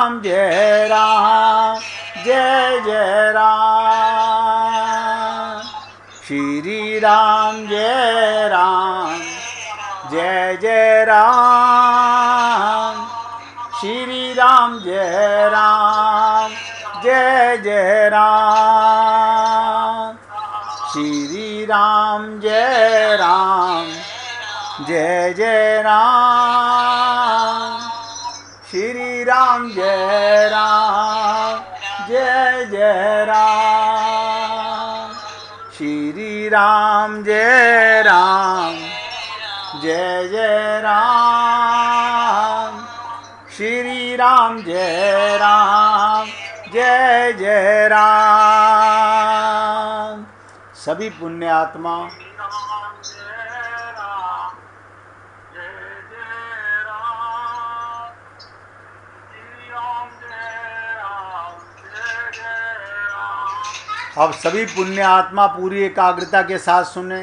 राम जय राम जय जय राम। श्री राम जय राम जय जय राम। श्री राम जय राम जय जय राम। श्री राम जय राम जय जय राम। श्री राम जय राम जय जय राम। श्री राम जय राम जय जय राम। श्री राम जय राम जय जय राम। सभी पुण्यात्मा अब सभी पुण्य आत्मा पूरी एकाग्रता के साथ सुने।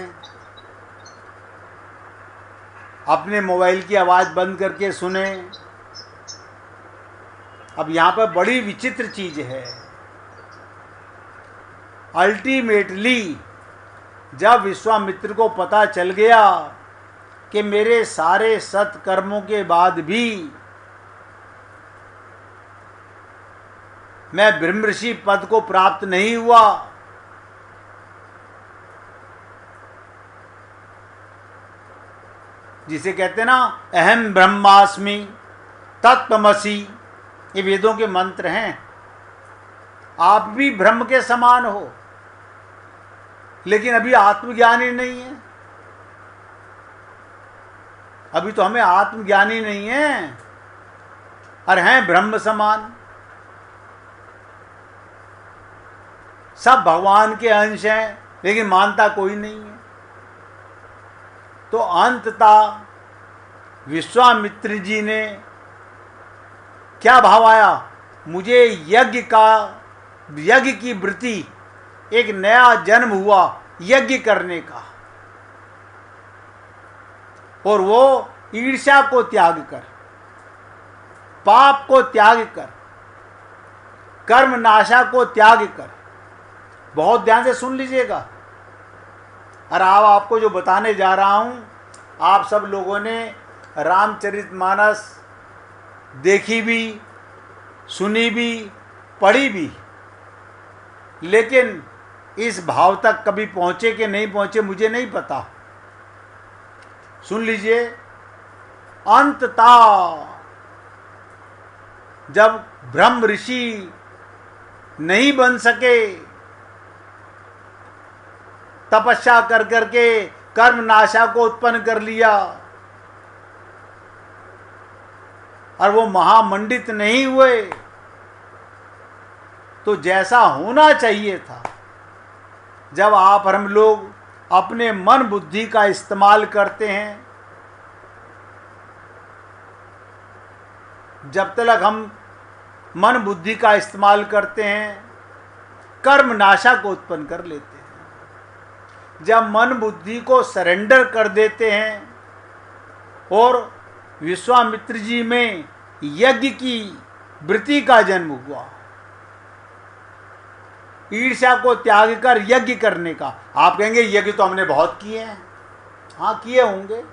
अपने मोबाइल की आवाज़ बंद करके सुने। अब यहाँ पर बड़ी विचित्र चीज़ है। अल्टीमेटली जब विश्वामित्र को पता चल गया कि मेरे सारे सत्कर्मों के बाद भी मैं ब्रह्म ऋषि पद को प्राप्त नहीं हुआ, जिसे कहते हैं ना अहम ब्रह्मास्मि तत्त्वमसि, ये वेदों के मंत्र हैं। आप भी ब्रह्म के समान हो, लेकिन अभी आत्मज्ञानी नहीं है। अभी तो हमें आत्मज्ञानी नहीं है और हैं ब्रह्म समान। सब भगवान के अंश हैं, लेकिन मानता कोई नहीं है। तो अंततः विश्वामित्र जी ने क्या भाव आया, मुझे यज्ञ की वृत्ति, एक नया जन्म हुआ यज्ञ करने का, और वो ईर्ष्या को त्याग कर, पाप को त्याग कर, कर्म नाशा को त्याग कर, बहुत ध्यान से सुन लीजिएगा। और आपको जो बताने जा रहा हूँ, आप सब लोगों ने रामचरितमानस देखी भी, सुनी भी, पढ़ी भी, लेकिन इस भाव तक कभी पहुँचे कि नहीं पहुँचे मुझे नहीं पता। सुन लीजिए। अंततः जब ब्रह्म ऋषि नहीं बन सके, तपस्या कर करके कर्म नाशा को उत्पन्न कर लिया, और वो महामंडित नहीं हुए, तो जैसा होना चाहिए था, जब आप हम लोग अपने मन बुद्धि का इस्तेमाल करते हैं, जब तक हम मन बुद्धि का इस्तेमाल करते हैं, कर्म नाशा को उत्पन्न कर लेते हैं। जब मन बुद्धि को सरेंडर कर देते हैं, और विश्वामित्र जी में यज्ञ की वृत्ति का जन्म हुआ, ईर्ष्या को त्याग कर यज्ञ करने का। आप कहेंगे यज्ञ तो हमने बहुत किए हैं। हाँ, किए होंगे,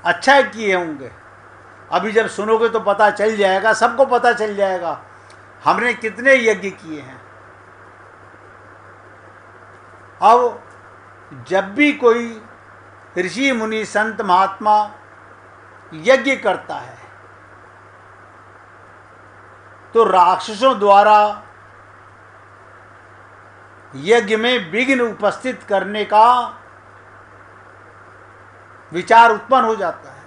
अच्छा किए होंगे। अभी जब सुनोगे तो पता चल जाएगा, सबको पता चल जाएगा हमने कितने यज्ञ किए हैं। अब जब भी कोई ऋषि मुनि संत महात्मा यज्ञ करता है, तो राक्षसों द्वारा यज्ञ में विघ्न उपस्थित करने का विचार उत्पन्न हो जाता है।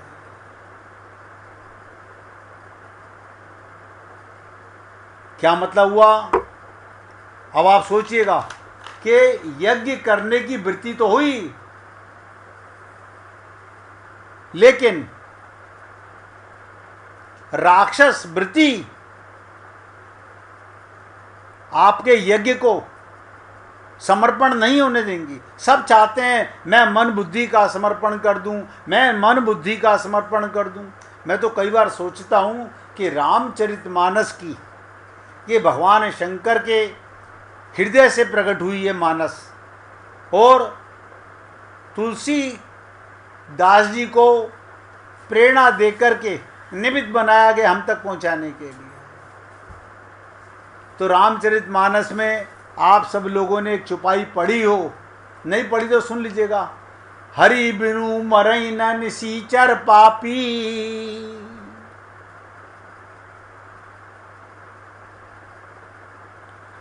क्या मतलब हुआ? अब आप सोचिएगा कि यज्ञ करने की वृत्ति तो हुई, लेकिन राक्षस वृत्ति आपके यज्ञ को समर्पण नहीं होने देंगी। सब चाहते हैं मैं मन बुद्धि का समर्पण कर दूं, मैं मन बुद्धि का समर्पण कर दूं। मैं तो कई बार सोचता हूं कि रामचरितमानस की ये भगवान शंकर के हृदय से प्रकट हुई है मानस, और तुलसी दास जी को प्रेरणा देकर के निमित्त बनाया गया हम तक पहुंचाने के लिए। तो रामचरितमानस में आप सब लोगों ने एक चौपाई पढ़ी हो, नहीं पढ़ी तो सुन लीजिएगा। हरि बिनु मरई न निसीचर पापी,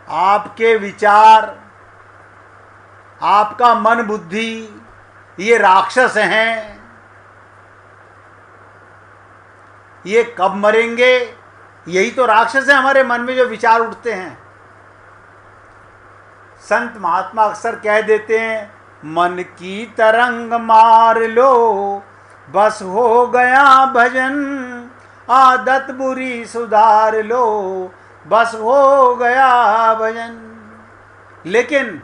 आपके विचार, आपका मन बुद्धि ये राक्षस हैं, ये कब मरेंगे? यही तो राक्षस है हमारे मन में जो विचार उठते हैं। संत महात्मा अक्सर कह देते हैं, मन की तरंग मार लो बस हो गया भजन, आदत बुरी सुधार लो बस हो गया भजन। लेकिन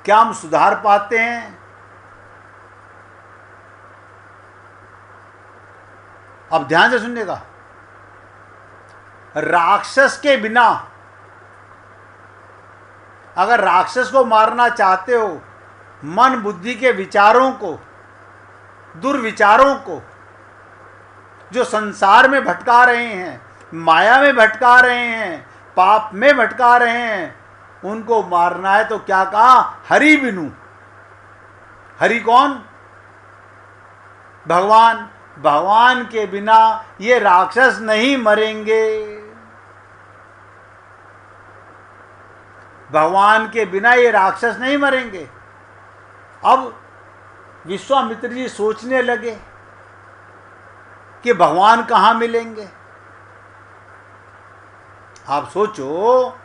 क्या हम सुधार पाते हैं? अब ध्यान से सुनिएगा, राक्षस के बिना, अगर राक्षस को मारना चाहते हो, मन बुद्धि के विचारों को, दुर्विचारों को, जो संसार में भटका रहे हैं, माया में भटका रहे हैं, पाप में भटका रहे हैं, उनको मारना है तो क्या कहा? हरि बिनु। हरि कौन? भगवान। भगवान के बिना ये राक्षस नहीं मरेंगे। भगवान के बिना ये राक्षस नहीं मरेंगे। अब विश्वामित्र जी सोचने लगे कि भगवान कहाँ मिलेंगे। आप सोचो,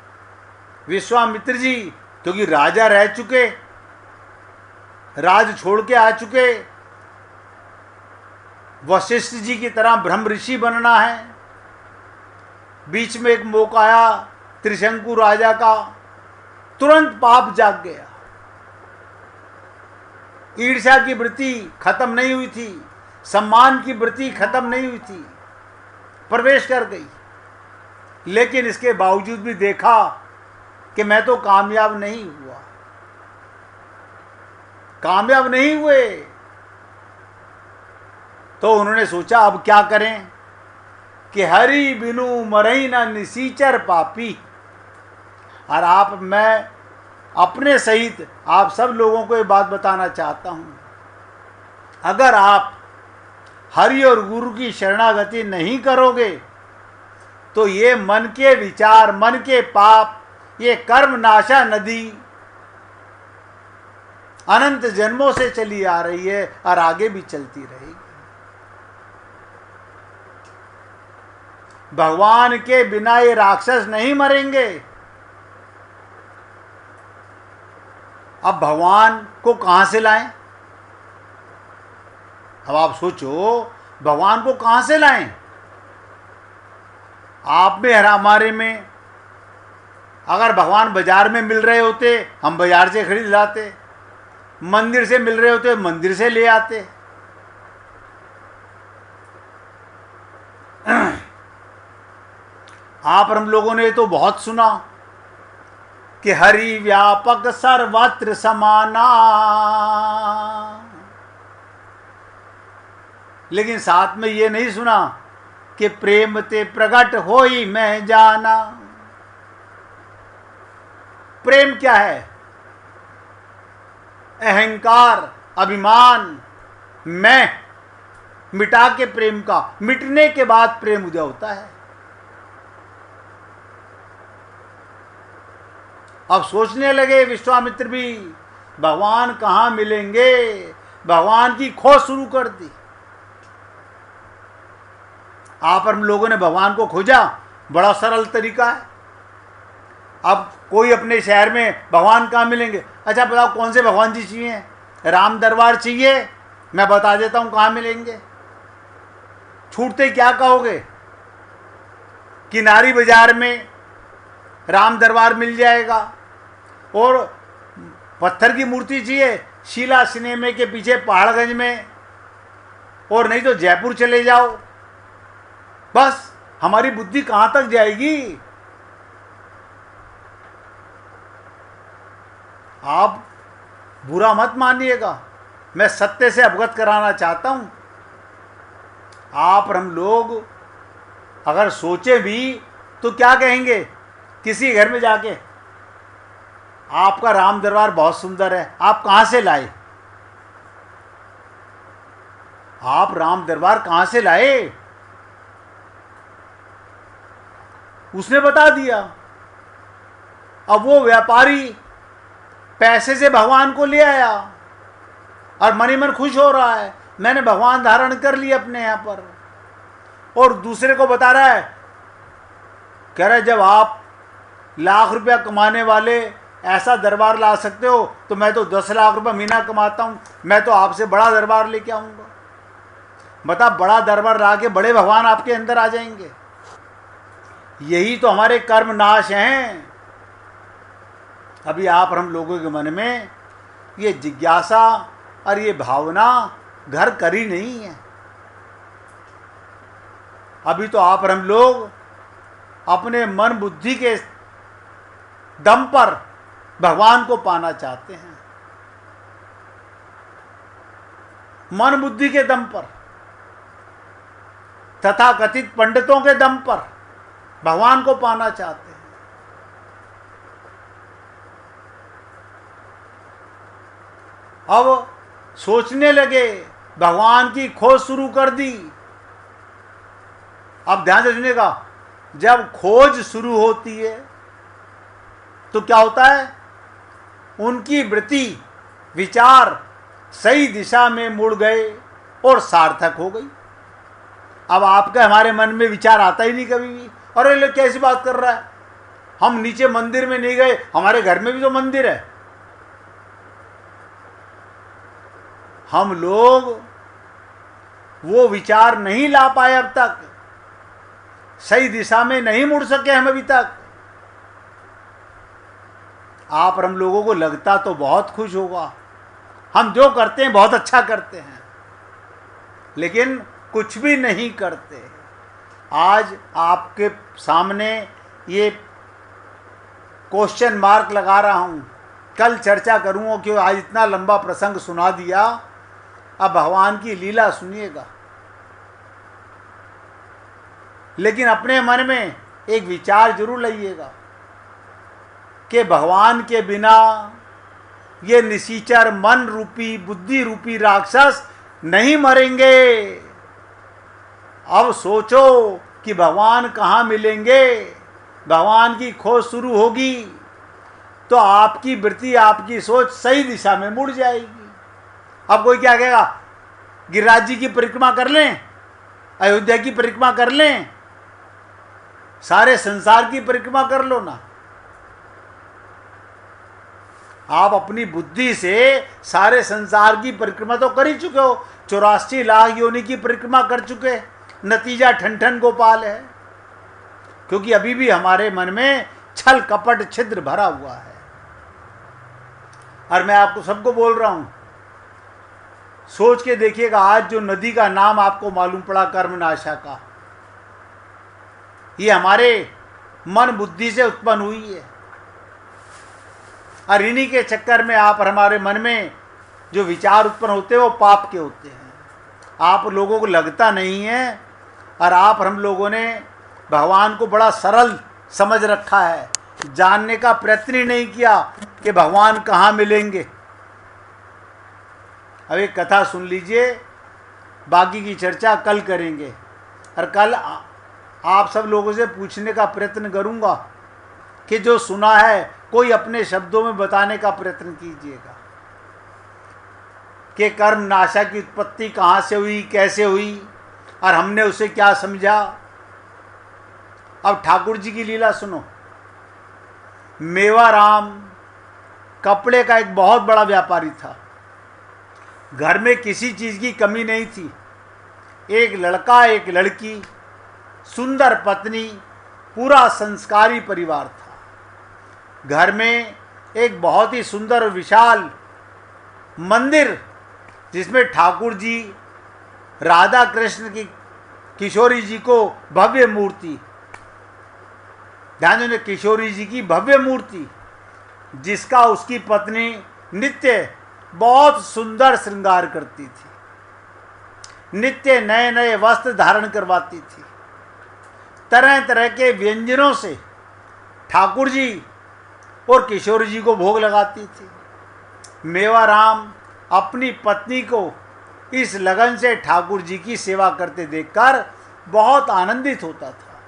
विश्वामित्र जी क्योंकि राजा रह चुके, राज छोड़ के आ चुके, वशिष्ठ जी की तरह ब्रह्म ऋषि बनना है। बीच में एक मौका आया त्रिशंकु राजा का, तुरंत पाप जाग गया। ईर्ष्या की वृत्ति खत्म नहीं हुई थी, सम्मान की वृत्ति खत्म नहीं हुई थी, प्रवेश कर गई। लेकिन इसके बावजूद भी देखा कि मैं तो कामयाब नहीं हुआ, कामयाब नहीं हुए। तो उन्होंने सोचा अब क्या करें कि हरि बिनु मरई न निसीचर पापी। और आप, मैं अपने सहित आप सब लोगों को ये बात बताना चाहता हूं, अगर आप हरि और गुरु की शरणागति नहीं करोगे तो ये मन के विचार, मन के पाप, ये कर्म नाशा नदी अनंत जन्मों से चली आ रही है और आगे भी चलती रहेगी। भगवान के बिना ये राक्षस नहीं मरेंगे। अब भगवान को कहां से लाएं? अब आप सोचो, भगवान को कहां से लाएं? आप में और हमारे में, अगर भगवान बाजार में मिल रहे होते हम बाजार से खरीद लाते, मंदिर से मिल रहे होते मंदिर से ले आते। आप और हम लोगों ने तो बहुत सुना कि हरि व्यापक सर्वत्र समाना, लेकिन साथ में ये नहीं सुना कि प्रेम ते प्रकट होई मैं जाना। प्रेम क्या है? अहंकार, अभिमान, मैं मिटा के प्रेम का, मिटने के बाद प्रेम उदय होता है। अब सोचने लगे विश्वामित्र भी, भगवान कहाँ मिलेंगे। भगवान की खोज शुरू कर दी। आप हम लोगों ने भगवान को खोजा, बड़ा सरल तरीका है। अब कोई अपने शहर में भगवान कहाँ मिलेंगे, अच्छा बताओ कौन से भगवान जी चाहिए? राम दरबार चाहिए? मैं बता देता हूँ कहाँ मिलेंगे। छूटते क्या कहोगे? किनारी बाजार में राम दरबार मिल जाएगा। और पत्थर की मूर्ति चाहिए? शीला सिनेमा के पीछे पहाड़गंज में, और नहीं तो जयपुर चले जाओ, बस हमारी बुद्धि कहां तक जाएगी? आप बुरा मत मानिएगा, मैं सत्य से अवगत कराना चाहता हूं। आप और हम लोग अगर सोचे भी तो क्या कहेंगे किसी घर में जाके, आपका राम दरबार बहुत सुंदर है, आप कहां से लाए? आप राम दरबार कहां से लाए? उसने बता दिया। अब वो व्यापारी पैसे से भगवान को ले आया और मन ही मन खुश हो रहा है, मैंने भगवान धारण कर लिया अपने यहां पर, और दूसरे को बता रहा है, कह रहा है जब आप लाख रुपया कमाने वाले ऐसा दरबार ला सकते हो तो मैं तो 10 लाख रुपया महीना कमाता हूं, मैं तो आपसे बड़ा दरबार लेके आऊंगा। बता, बड़ा दरबार ला के बड़े भगवान आपके अंदर आ जाएंगे। यही तो हमारे कर्म नाश हैं। अभी आप और हम लोगों के मन में ये जिज्ञासा और ये भावना घर करी नहीं है। अभी तो आप और हम लोग अपने मन बुद्धि के दम पर भगवान को पाना चाहते हैं, मन बुद्धि के दम पर, तथाकथित पंडितों के दम पर भगवान को पाना चाहते हैं। अब सोचने लगे, भगवान की खोज शुरू कर दी। अब ध्यान से सुनिएगा, जब खोज शुरू होती है तो क्या होता है? उनकी वृत्ति विचार सही दिशा में मुड़ गए और सार्थक हो गई। अब आपका हमारे मन में विचार आता ही नहीं कभी भी, अरे लोग कैसी बात कर रहा है, हम नीचे मंदिर में नहीं गए, हमारे घर में भी तो मंदिर है। हम लोग वो विचार नहीं ला पाए, अब तक सही दिशा में नहीं मुड़ सके हम अभी तक। आप और हम लोगों को लगता तो बहुत खुश होगा, हम जो करते हैं बहुत अच्छा करते हैं, लेकिन कुछ भी नहीं करते। आज आपके सामने ये क्वेश्चन मार्क लगा रहा हूं, कल चर्चा करूंगा कि आज इतना लंबा प्रसंग सुना दिया। अब भगवान की लीला सुनिएगा, लेकिन अपने मन में एक विचार जरूर लाइएगा कि भगवान के बिना ये निशिचर मन रूपी बुद्धि रूपी राक्षस नहीं मरेंगे। अब सोचो कि भगवान कहाँ मिलेंगे, भगवान की खोज शुरू होगी तो आपकी वृत्ति आपकी सोच सही दिशा में मुड़ जाएगी। अब कोई क्या कहेगा, गिरिराज जी की परिक्रमा कर लें, अयोध्या की परिक्रमा कर लें, सारे संसार की परिक्रमा कर लो ना। आप अपनी बुद्धि से सारे संसार की परिक्रमा तो कर ही चुके हो, 84 लाख योनि की परिक्रमा कर चुके, नतीजा ठन गोपाल है। क्योंकि अभी भी हमारे मन में छल कपट छिद्र भरा हुआ है। और मैं आपको सबको बोल रहा हूं, सोच के देखिएगा, आज जो नदी का नाम आपको मालूम पड़ा कर्मनाशा का, ये हमारे मन बुद्धि से उत्पन्न हुई है। और इन्हीं के चक्कर में आप और हमारे मन में जो विचार उत्पन्न होते हैं वो पाप के होते हैं। आप लोगों को लगता नहीं है, और आप और हम लोगों ने भगवान को बड़ा सरल समझ रखा है, जानने का प्रयत्न ही नहीं किया कि भगवान कहाँ मिलेंगे। अब एक कथा सुन लीजिए, बाकी की चर्चा कल करेंगे। और कल आप सब लोगों से पूछने का प्रयत्न करूंगा कि जो सुना है कोई अपने शब्दों में बताने का प्रयत्न कीजिएगा कि कर्म नाशा की उत्पत्ति कहाँ से हुई, कैसे हुई, और हमने उसे क्या समझा। अब ठाकुर जी की लीला सुनो। मेवाराम कपड़े का एक बहुत बड़ा व्यापारी था, घर में किसी चीज़ की कमी नहीं थी। एक लड़का, एक लड़की, सुंदर पत्नी, पूरा संस्कारी परिवार था। घर में एक बहुत ही सुंदर और विशाल मंदिर, जिसमें ठाकुर जी राधा कृष्ण की किशोरी जी को भव्य मूर्ति, ध्यान दें, किशोरी जी की भव्य मूर्ति, जिसका उसकी पत्नी नित्य बहुत सुंदर श्रृंगार करती थी, नित्य नए नए वस्त्र धारण करवाती थी, तरह तरह के व्यंजनों से ठाकुर जी और किशोरी जी को भोग लगाती थी। मेवाराम अपनी पत्नी को इस लगन से ठाकुर जी की सेवा करते देखकर बहुत आनंदित होता था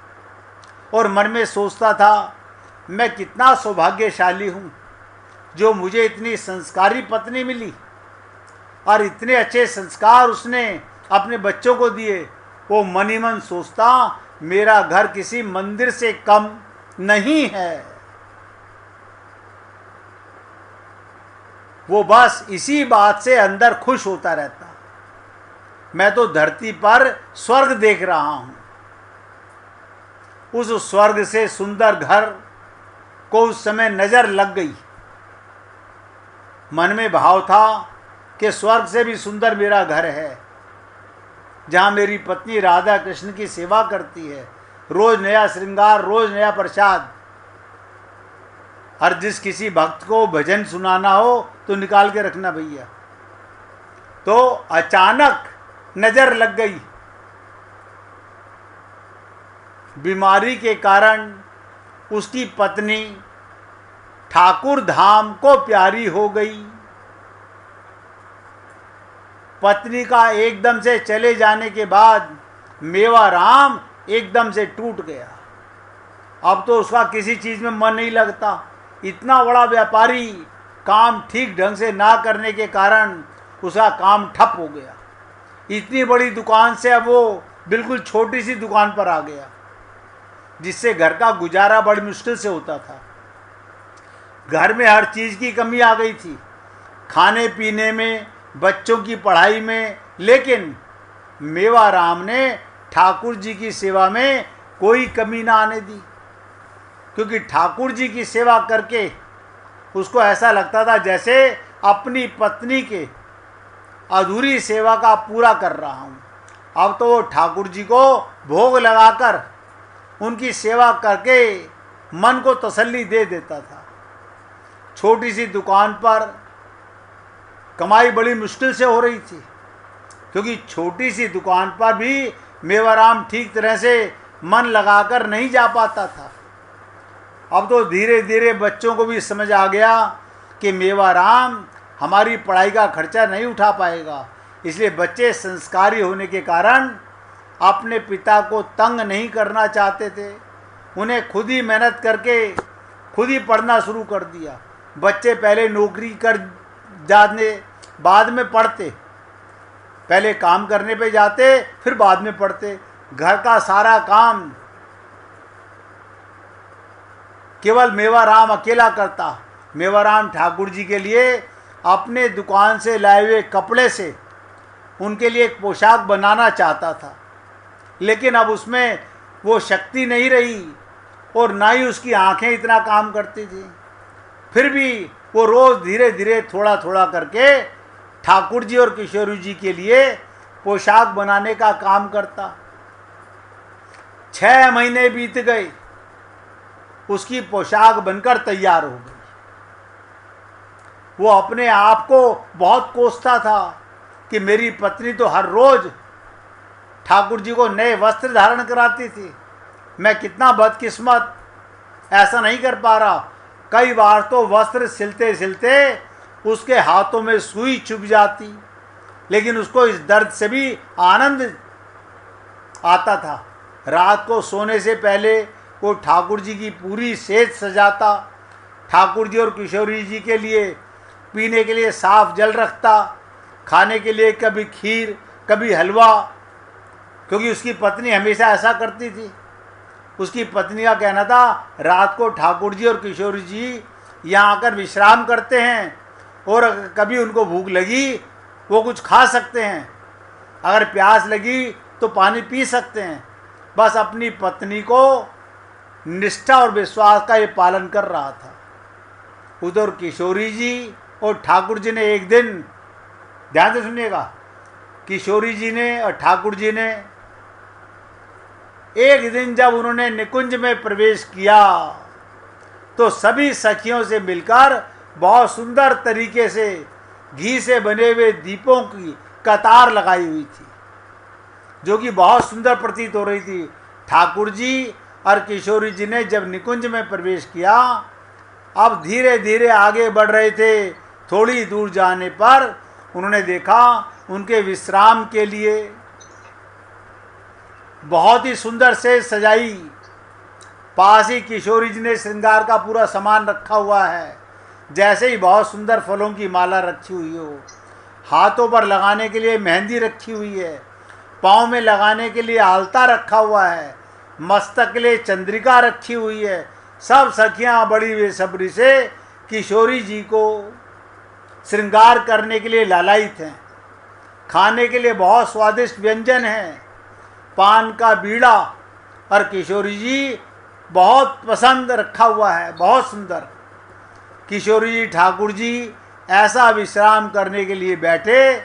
और मन में सोचता था, मैं कितना सौभाग्यशाली हूँ जो मुझे इतनी संस्कारी पत्नी मिली और इतने अच्छे संस्कार उसने अपने बच्चों को दिए। वो मन ही मन सोचता, मेरा घर किसी मंदिर से कम नहीं है। वो बस इसी बात से अंदर खुश होता रहता, मैं तो धरती पर स्वर्ग देख रहा हूं। उस स्वर्ग से सुंदर घर को उस समय नजर लग गई। मन में भाव था कि स्वर्ग से भी सुंदर मेरा घर है, जहां मेरी पत्नी राधा कृष्ण की सेवा करती है, रोज नया श्रृंगार, रोज नया प्रसाद। हर जिस किसी भक्त को भजन सुनाना हो तो निकाल के रखना भैया। तो अचानक नजर लग गई, बीमारी के कारण उसकी पत्नी ठाकुर धाम को प्यारी हो गई। पत्नी का एकदम से चले जाने के बाद मेवाराम एकदम से टूट गया। अब तो उसका किसी चीज में मन नहीं लगता। इतना बड़ा व्यापारी काम ठीक ढंग से ना करने के कारण उसका काम ठप हो गया। इतनी बड़ी दुकान से अब वो बिल्कुल छोटी सी दुकान पर आ गया, जिससे घर का गुजारा बड़ी मुश्किल से होता था। घर में हर चीज की कमी आ गई थी, खाने पीने में, बच्चों की पढ़ाई में। लेकिन मेवाराम ने ठाकुर जी की सेवा में कोई कमी ना आने दी, क्योंकि ठाकुर जी की सेवा करके उसको ऐसा लगता था जैसे अपनी पत्नी के अधूरी सेवा का पूरा कर रहा हूँ। अब तो वो ठाकुर जी को भोग लगाकर उनकी सेवा करके मन को तसल्ली दे देता था। छोटी सी दुकान पर कमाई बड़ी मुश्किल से हो रही थी, क्योंकि छोटी सी दुकान पर भी मेवाराम ठीक तरह से मन लगाकर नहीं जा पाता था। अब तो धीरे धीरे बच्चों को भी समझ आ गया कि मेवाराम हमारी पढ़ाई का खर्चा नहीं उठा पाएगा, इसलिए बच्चे संस्कारी होने के कारण अपने पिता को तंग नहीं करना चाहते थे। उन्हें खुद ही मेहनत करके खुद ही पढ़ना शुरू कर दिया। बच्चे पहले नौकरी कर जाने, बाद में पढ़ते, पहले काम करने पे जाते, फिर बाद में पढ़ते। घर का सारा काम केवल मेवाराम अकेला करता। मेवाराम ठाकुर जी के लिए अपने दुकान से लाए हुए कपड़े से उनके लिए एक पोशाक बनाना चाहता था, लेकिन अब उसमें वो शक्ति नहीं रही और ना ही उसकी आंखें इतना काम करती थी। फिर भी वो रोज़ धीरे धीरे थोड़ा थोड़ा करके ठाकुर जी और किशोरी जी के लिए पोशाक बनाने का काम करता। 6 महीने बीत गए, उसकी पोशाक बनकर तैयार हो गई। वो अपने आप को बहुत कोसता था कि मेरी पत्नी तो हर रोज ठाकुर जी को नए वस्त्र धारण कराती थी, मैं कितना बदकिस्मत, ऐसा नहीं कर पा रहा। कई बार तो वस्त्र सिलते सिलते उसके हाथों में सुई चुभ जाती, लेकिन उसको इस दर्द से भी आनंद आता था। रात को सोने से पहले वो ठाकुर जी की पूरी सेज सजाता, ठाकुर जी और किशोरी जी के लिए पीने के लिए साफ जल रखता, खाने के लिए कभी खीर कभी हलवा, क्योंकि उसकी पत्नी हमेशा ऐसा करती थी। उसकी पत्नी का कहना था, रात को ठाकुर जी और किशोरी जी यहाँ आकर विश्राम करते हैं और अगर कभी उनको भूख लगी वो कुछ खा सकते हैं, अगर प्यास लगी तो पानी पी सकते हैं। बस अपनी पत्नी को निष्ठा और विश्वास का ये पालन कर रहा था। उधर किशोरी जी और ठाकुर जी ने एक दिन, ध्यान से सुनिएगा, किशोरी जी ने और ठाकुर जी ने एक दिन जब उन्होंने निकुंज में प्रवेश किया तो सभी सखियों से मिलकर बहुत सुंदर तरीके से घी से बने हुए दीपों की कतार लगाई हुई थी, जो कि बहुत सुंदर प्रतीत हो रही थी। ठाकुर जी और किशोरी जी ने जब निकुंज में प्रवेश किया, अब धीरे धीरे आगे बढ़ रहे थे। थोड़ी दूर जाने पर उन्होंने देखा उनके विश्राम के लिए बहुत ही सुंदर से सजाई पास ही किशोरी जी ने श्रृंगार का पूरा सामान रखा हुआ है, जैसे ही बहुत सुंदर फलों की माला रखी हुई हो, हाथों पर लगाने के लिए मेहंदी रखी हुई है, पाँव में लगाने के लिए आलता रखा हुआ है, मस्तक के लिए चंद्रिका रखी हुई है। सब सखियां बड़ी बेसब्री से किशोरी जी को श्रृंगार करने के लिए लालायित हैं। खाने के लिए बहुत स्वादिष्ट व्यंजन हैं, पान का बीड़ा, और किशोरी जी बहुत पसंद रखा हुआ है, बहुत सुंदर। किशोरी जी ठाकुर जी ऐसा विश्राम करने के लिए बैठे,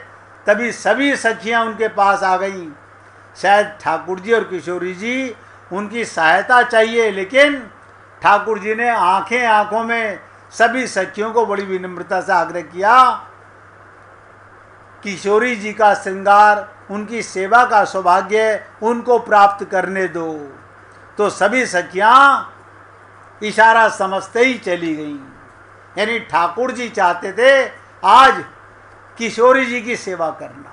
तभी सभी सखियां उनके पास आ गईं। शायद ठाकुर जी और किशोरी जी उनकी सहायता चाहिए, लेकिन ठाकुर जी ने आंखें आंखों में सभी सखियों को बड़ी विनम्रता से आग्रह किया, किशोरी जी का श्रृंगार, उनकी सेवा का सौभाग्य उनको प्राप्त करने दो। तो सभी सखियां इशारा समझते ही चली गईं। यानी ठाकुर जी चाहते थे आज किशोरी जी की सेवा करना।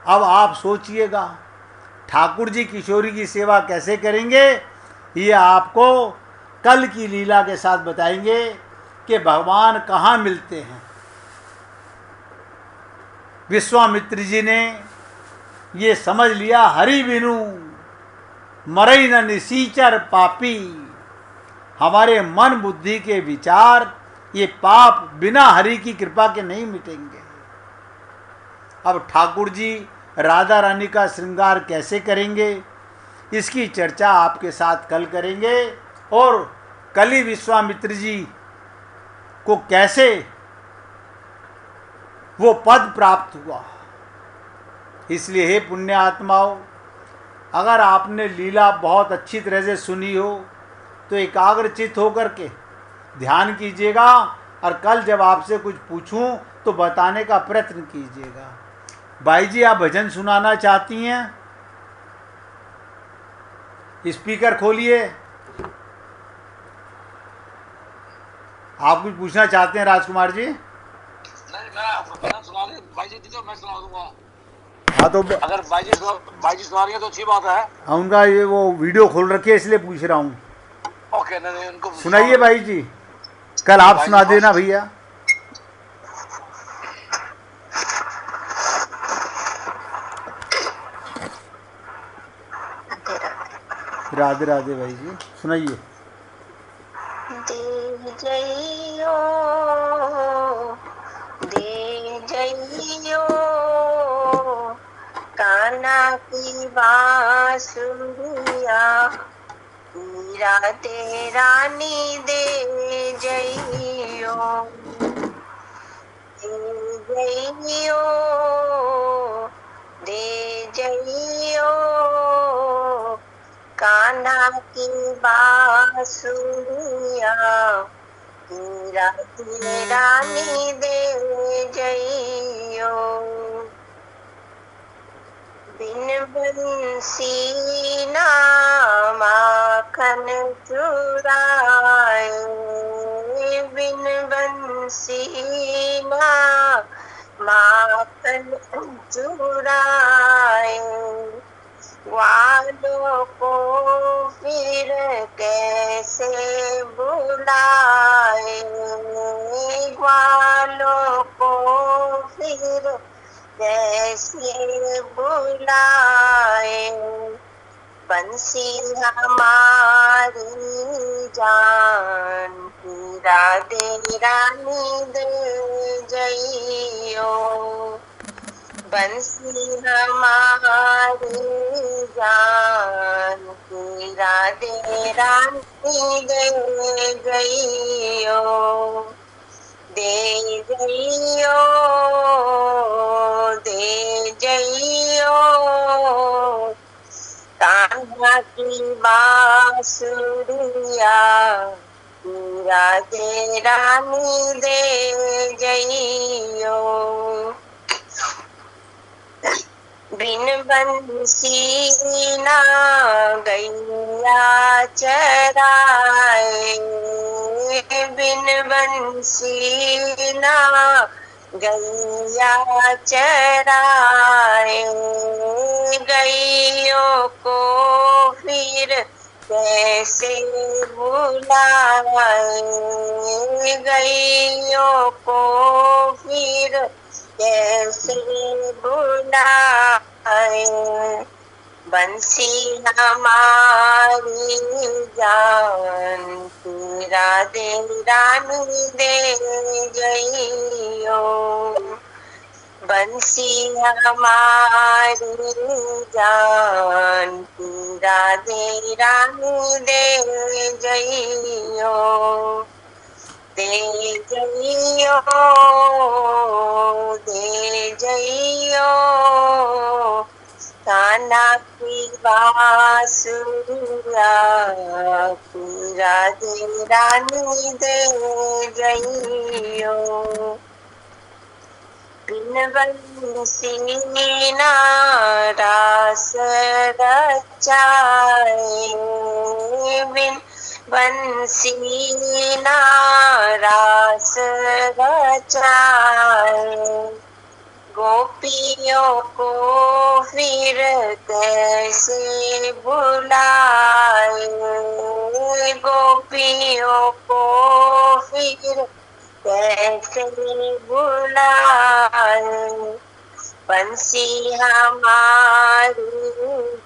अब आप सोचिएगा ठाकुर जी किशोरी की सेवा कैसे करेंगे, ये आपको कल की लीला के साथ बताएंगे कि भगवान कहाँ मिलते हैं। विश्वामित्र जी ने ये समझ लिया, हरि बिनु मरई न निसीचर पापी, हमारे मन बुद्धि के विचार, ये पाप बिना हरि की कृपा के नहीं मिटेंगे। अब ठाकुर जी राधा रानी का श्रृंगार कैसे करेंगे, इसकी चर्चा आपके साथ कल करेंगे, और कल ही विश्वामित्र जी को कैसे वो पद प्राप्त हुआ। इसलिए हे पुण्य आत्माओं, अगर आपने लीला बहुत अच्छी तरह से सुनी हो तो एकाग्रचित होकर के ध्यान कीजिएगा, और कल जब आपसे कुछ पूछूं तो बताने का प्रयत्न कीजिएगा। भाई जी, आप भजन सुनाना चाहती हैं? स्पीकर खोलिए। आप कुछ पूछना चाहते हैं राजकुमार जी? नहीं, मैं सुना रही भाई जी, तो मैं सुना दूंगा। हाँ, तो अगर भाई जी सुना रही है तो अच्छी बात है। हाँ, उनका ये वो वीडियो खोल रखी है इसलिए पूछ रहा हूँ। ओके, नहीं उनको सुनाइए भाई जी, कल आप सुना देना भैया। राधे राधे भाई जी, सुनाइए। दे जइयो कान्हा की बांसुरिया, मीरा ते रानी दे जइयो, दे जइयो कान्हा की बांसुरिया, मीरा ते रानी दे जइयो। बिन बंसी ना माखन चुराए, बिन बंसी ना माखन चुराए, ग्वालों को फिर कैसे बुलाए, ग्वालों को फिर कैसे बुलाए, बंसी हमारी जान की राधे रानी दे जइयो, बंसी हमारी जान की राधे रानी दे जइयो, दे जइयो, दे जइयो कान्हा की बांसुरिया राधे रानी दे जइयो। बिन बंसी ना गैया चराए, बिन बंसी ना गैया चराए, गैयों को फिर कैसे बुलाए, गैयों को फिर कैसे बुलाए। बंसी हमारी जान की राधे रानी दे जइयो। बंसी हमारी जान की राधे रानी दे जइयो। दे जइयो, दे जइयो, कान्हा की बांसुरिया राधे रानी दे जइयो। बिन बंसी ना रास रचाए, बिन बंसी ना रास रचाए, गोपियों को फिर कैसे बुलाए, गोपियों को फिर कैसे बुलाए। बंसी हमारी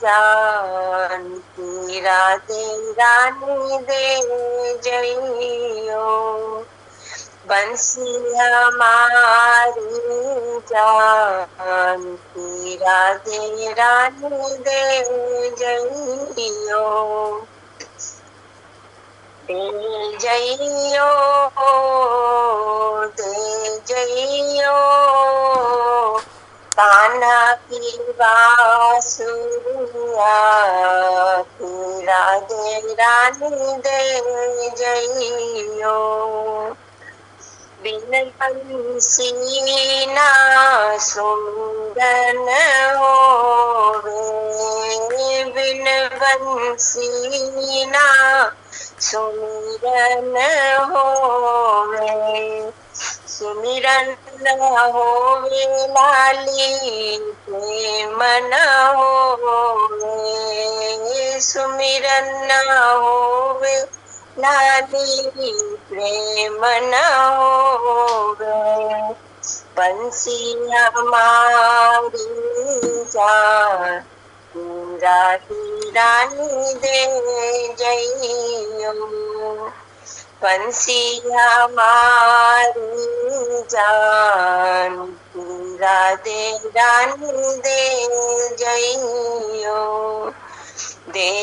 जान की राधे रानी दे जइयो। बंसी हमारी जान की राधे रानी दे जइयो। दे जइयो, दे जइयो, कान्हा की बांसुरिया राधे रानी दे जइयो। बिन बंसी ना सुंदन होवे, बिन बंसी ना सुमिरन होवे, सुमिरन होवे लाली प्रेम न होवे, सुमिरन होवे लाली प्रेम न होवे। बंसी हमारी जान राधे रानी दे जइयो। बंसी हमारी जान राधे रानी दे जइयो। दे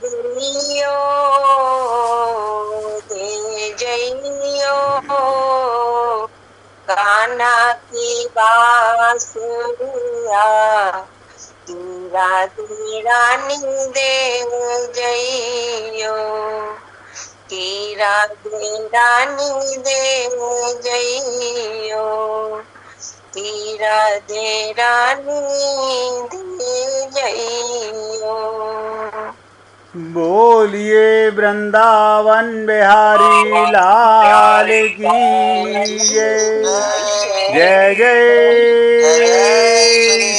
जइयो, दे जइयो, कान्हा की बांसुरिया राधे रानी दे जइयो। की राधे रानी दे जइयो। की राधे रानी दे जइयो। बोलिए वृंदावन बिहारी लाल की जय। जय जय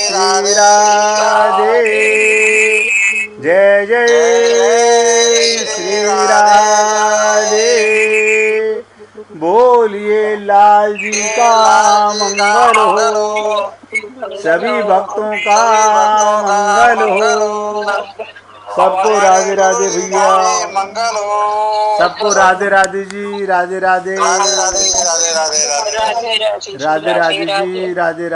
श्री राधे, जय जय श्री राधे। बोलिए लाल जी का मंगल हो, सभी भक्तों का मंगल हो। सबको राधे राधे भैया, मंगल हो। सबको राधे राधे जी, राधे राधे, राधे राधे राधे राधे राधे राधे जी, राधे।